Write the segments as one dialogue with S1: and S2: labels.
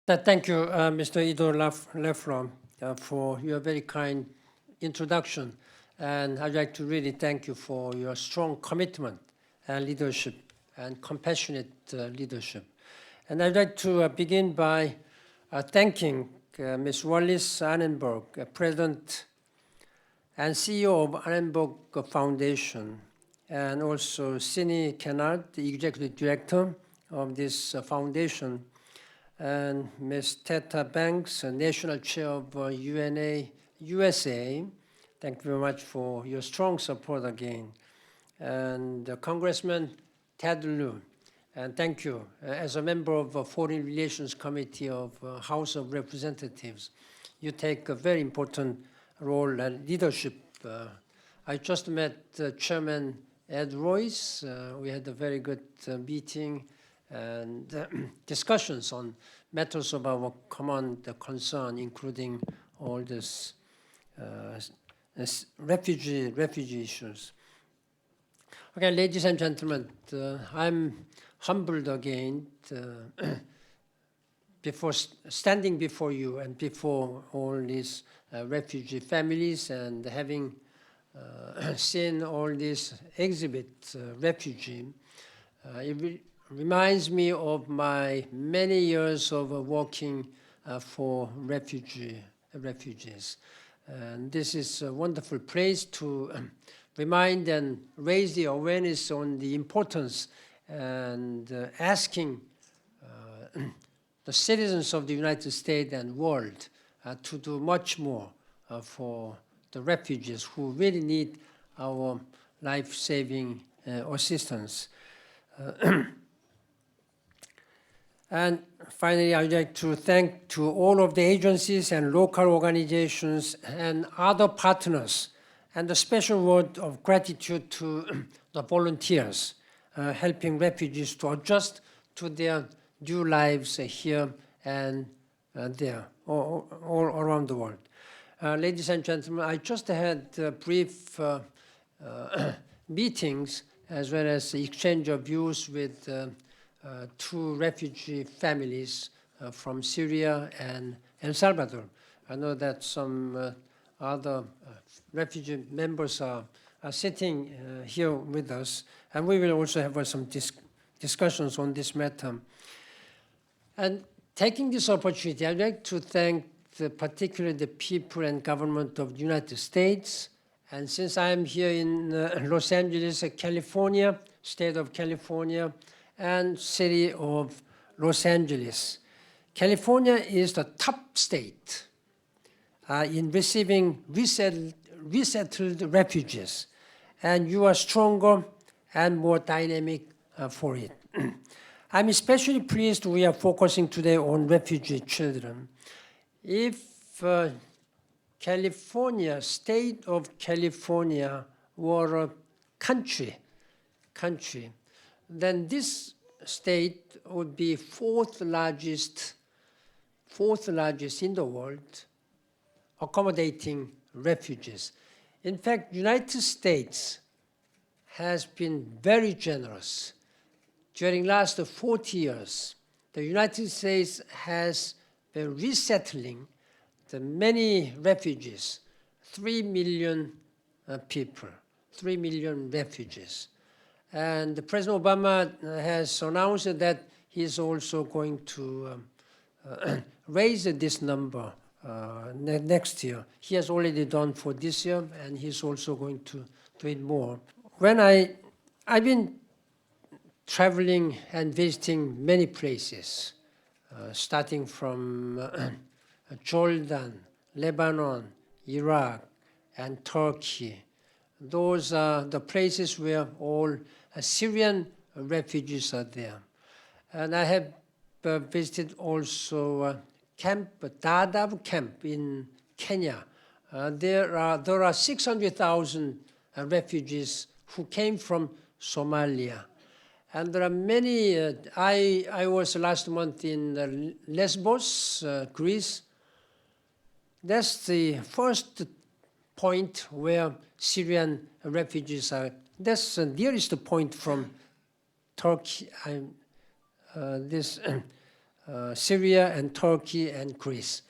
S1: Thank you, Mr. Ido Lefrom, for your very kind introduction. And I'd like to really thank you for your strong commitment and leadership and compassionate leadership. And I'd like to begin by thanking Ms. Wallis Annenberg, President and CEO of Annenberg Foundation, and also Cindy Kennard, the Executive Director of this foundation, and Ms. Teta Banks, National Chair of UNA USA. Thank you very much for your strong support again. And Congressman Ted Lieu, and thank you. As a member of the Foreign Relations Committee of House of Representatives, you take a very important role and leadership. I just met Chairman Ed Royce. We had a very good meeting and discussions on matters of our common concern, including all this refugee issues. Okay, ladies and gentlemen, I'm humbled again before standing before you and before all these refugee families, and having seen all these exhibit refugee. It reminds me of my many years of working for refugees. And this is a wonderful place to remind and raise the awareness on the importance and asking the citizens of the United States and world to do much more for the refugees who really need our life-saving assistance. And finally, I'd like to thank to all of the agencies and local organizations and other partners, and a special word of gratitude to the volunteers helping refugees to adjust to their new lives here and there, all around the world. Ladies and gentlemen, I just had brief meetings as well as exchange of views with two refugee families from Syria and El Salvador. I know that some other refugee members are sitting here with us, and we will also have some discussions on this matter. And taking this opportunity, I'd like to thank particularly the people and government of the United States. And since I'm here in Los Angeles, California, state of California, and city of Los Angeles, California is the top state in receiving resettled refugees, and you are stronger and more dynamic for it. I'm especially pleased we are focusing today on refugee children. If California, state of California, were a country, then this state would be fourth largest in the world, accommodating refugees. In fact, United States has been very generous. During last 40 years, the United States has been resettling the many refugees, 3 million people, 3 million refugees. And President Obama has announced that he's also going to raise this number next year. He has already done for this year, and he's also going to do it more. When I've been traveling and visiting many places, starting from Jordan, Lebanon, Iraq, and Turkey. Those are the places where all Syrian refugees are there. And I have visited also Dadaab camp in Kenya. There are 600,000 refugees who came from Somalia. And there are many, I was last month in Lesbos, Greece. That's the first point where Syrian refugees are. That's the nearest point from Turkey. Syria and Turkey and Greece.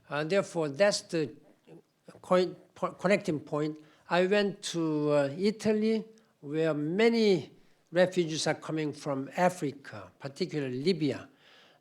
S1: Therefore, that's the connecting point. I went to Italy, where many refugees are coming from Africa, particularly Libya.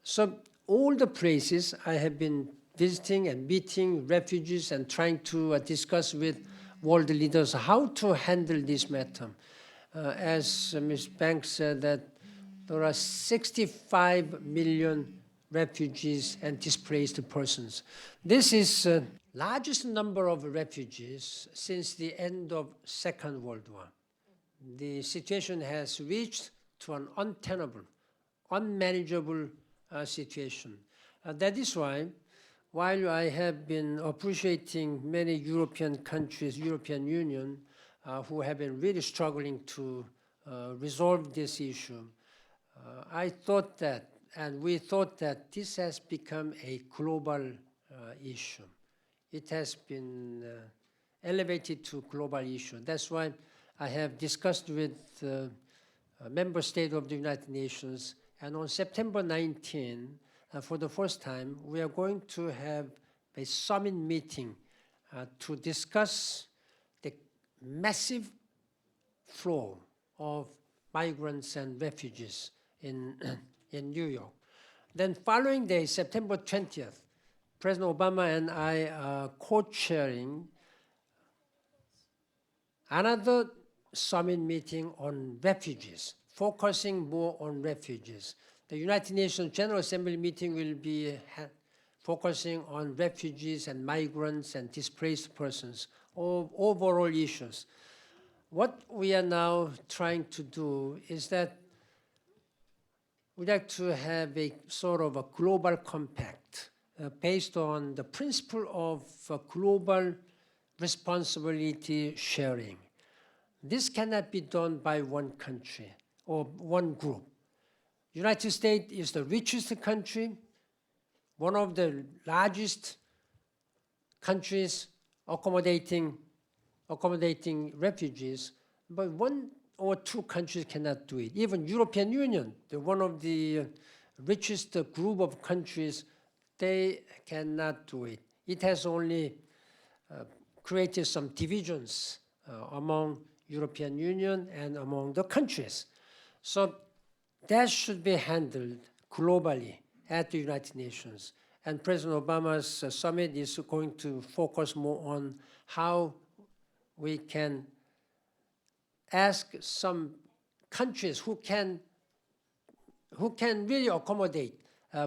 S1: So all the places I have been visiting and meeting refugees and trying to discuss with world leaders how to handle this matter. As Ms. Banks said, that there are 65 million refugees and displaced persons. This is the largest number of refugees since the end of Second World War. The situation has reached to an untenable, unmanageable situation. That is why, while I have been appreciating many European countries, European Union, who have been really struggling to resolve this issue, I thought that, and we thought that this has become a global issue. It has been elevated to global issue. That's why I have discussed with member state of the United Nations, and on September 19, for the first time, we are going to have a summit meeting to discuss the massive flow of migrants and refugees in New York. Then following day, September 20th, President Obama and I are co-chairing another summit meeting on refugees, focusing more on refugees. The United Nations General Assembly meeting will be focusing on refugees and migrants and displaced persons, overall issues. What we are now trying to do is that we'd like to have a sort of a global compact based on the principle of global responsibility sharing. This cannot be done by one country or one group. United States is the richest country, one of the largest countries accommodating refugees, but one or two countries cannot do it. Even European Union, one of the richest group of countries, they cannot do it. It has only created some divisions among European Union and among the countries. So that should be handled globally at the United Nations. And President Obama's summit is going to focus more on how we can ask some countries who can really accommodate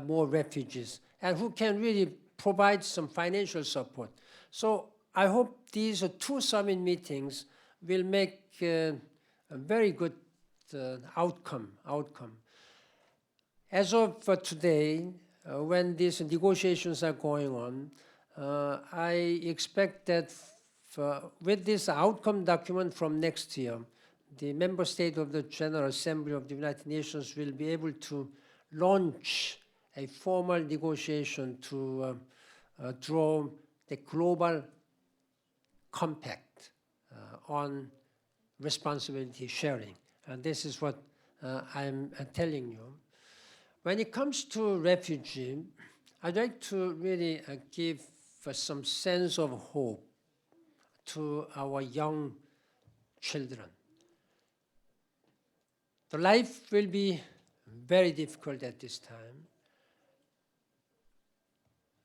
S1: more refugees and who can really provide some financial support. So I hope these two summit meetings will make a very good outcome. As of today, when these negotiations are going on, I expect that with this outcome document from next year, the member state of the General Assembly of the United Nations will be able to launch a formal negotiation to draw the global compact on responsibility sharing. And this is what I'm telling you. When it comes to refugee, I'd like to really give some sense of hope to our young children. The life will be very difficult at this time,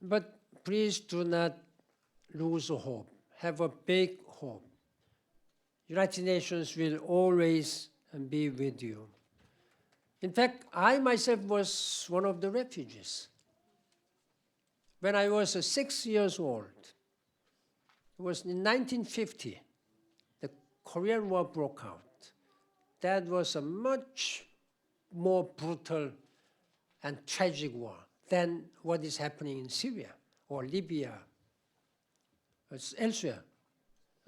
S1: but please do not lose hope. Have a big hope. United Nations will always be with you. In fact, I myself was one of the refugees. When I was 6 years old, it was in 1950, the Korean War broke out. That was a much more brutal and tragic war than what is happening in Syria or Libya, or elsewhere,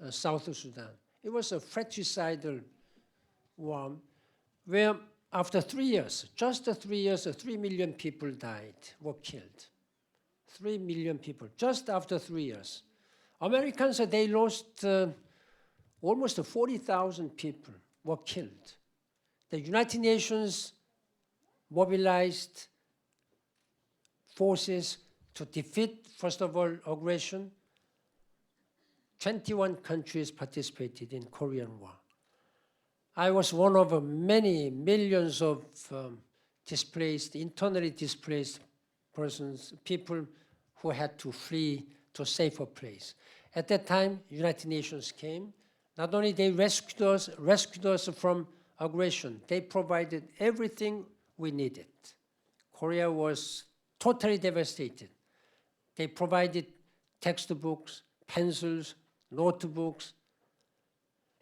S1: South Sudan. It was a fratricidal war where after 3 years, just 3 years, 3 million people died, were killed. 3 million people, just after 3 years. Americans, they lost almost 40,000 people were killed. The United Nations mobilized forces to defeat, first of all, aggression. 21 countries participated in Korean War. I was one of many millions of displaced, internally displaced persons, people who had to flee to a safer place. At that time, United Nations came. Not only they rescued us from aggression, they provided everything we needed. Korea was totally devastated. They provided textbooks, pencils, notebooks,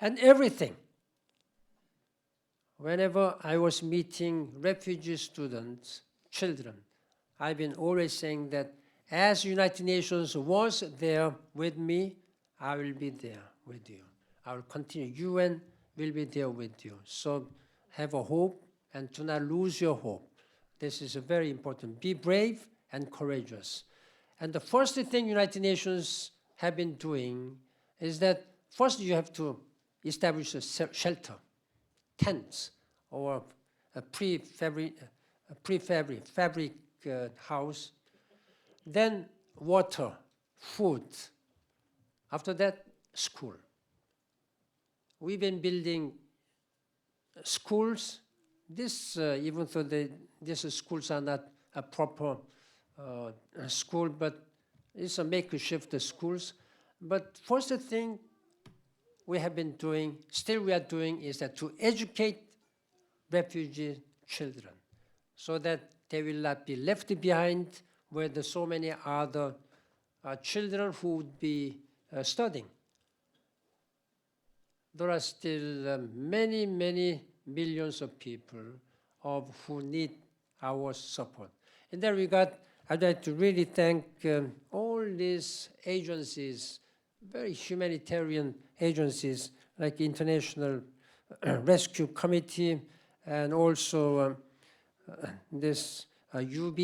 S1: and everything. Whenever I was meeting refugee students, children, I've been always saying that as United Nations was there with me, I will be there with you. I will continue. UN will be there with you. So have a hope and do not lose your hope. This is very important. Be brave and courageous. And the first thing United Nations have been doing is that first you have to establish a shelter, tents, or a fabric house, then water, food. After that, school. We've been building schools. Even though these schools are not a proper school, but it's a makeshift schools. But first thing we have been doing, still we are doing, is that to educate refugee children so that they will not be left behind where there's so many other children who would be studying. There are still many, many millions of people who need our support. In that regard, I'd like to really thank all these agencies, very humanitarian agencies like International Rescue Committee and also this UB.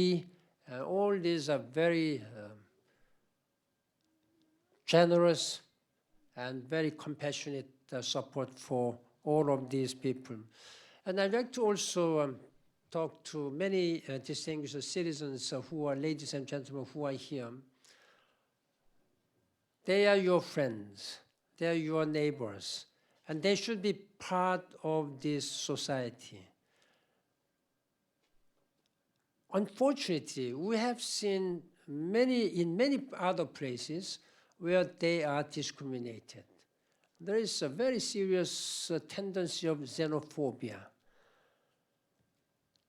S1: All these are very generous and very compassionate support for all of these people. And I'd like to also talk to many distinguished citizens who are, ladies and gentlemen, who are here. They are your friends, they are your neighbors, and they should be part of this society. Unfortunately, we have seen in many other places where they are discriminated. There is a very serious tendency of xenophobia.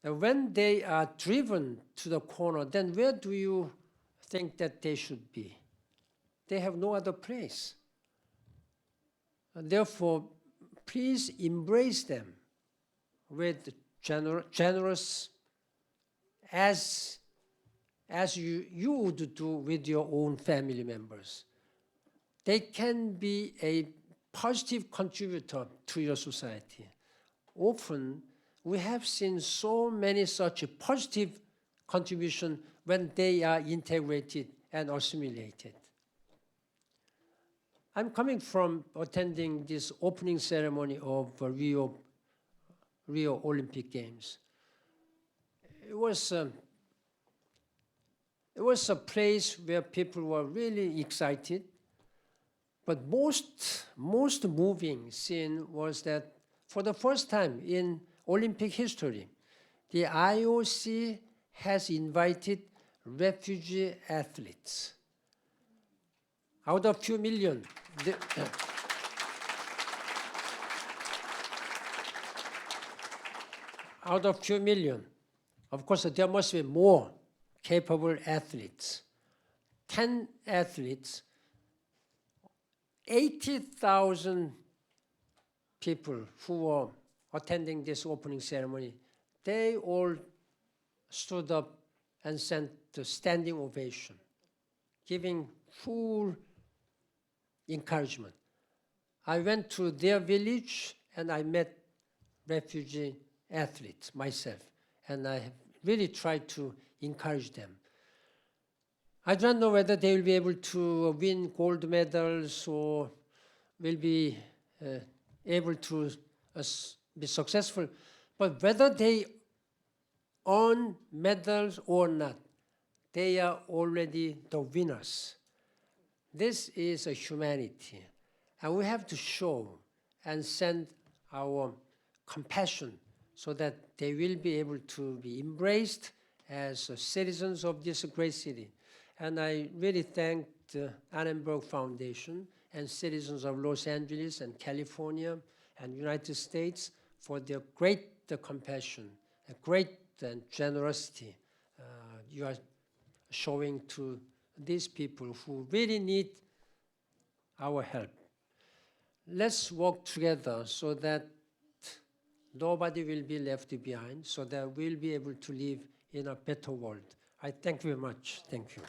S1: And when they are driven to the corner, then where do you think that they should be? They have no other place. And therefore, please embrace them with generous, as you would do with your own family members. They can be a positive contributor to your society. Often, we have seen so many such a positive contribution when they are integrated and assimilated. I'm coming from attending this opening ceremony of Rio Olympic Games. It was a place where people were really excited. But most moving scene was that for the first time in Olympic history, the IOC has invited refugee athletes. Out of few million, of course, there must be more capable athletes. 10 athletes, 80,000 people who were attending this opening ceremony, they all stood up and sent a standing ovation, giving full encouragement. I went to their village and I met refugee athletes myself, and I have really tried to encourage them. I don't know whether they will be able to win gold medals or will be able to be successful, but whether they earn medals or not, they are already the winners. This is a humanity, and we have to show and send our compassion so that they will be able to be embraced as citizens of this great city. And I really thank the Annenberg Foundation and citizens of Los Angeles and California and United States for their great compassion, great generosity you are showing to these people who really need our help. Let's work together so that nobody will be left behind, so that we'll be able to live in a better world. I thank you very much. Thank you.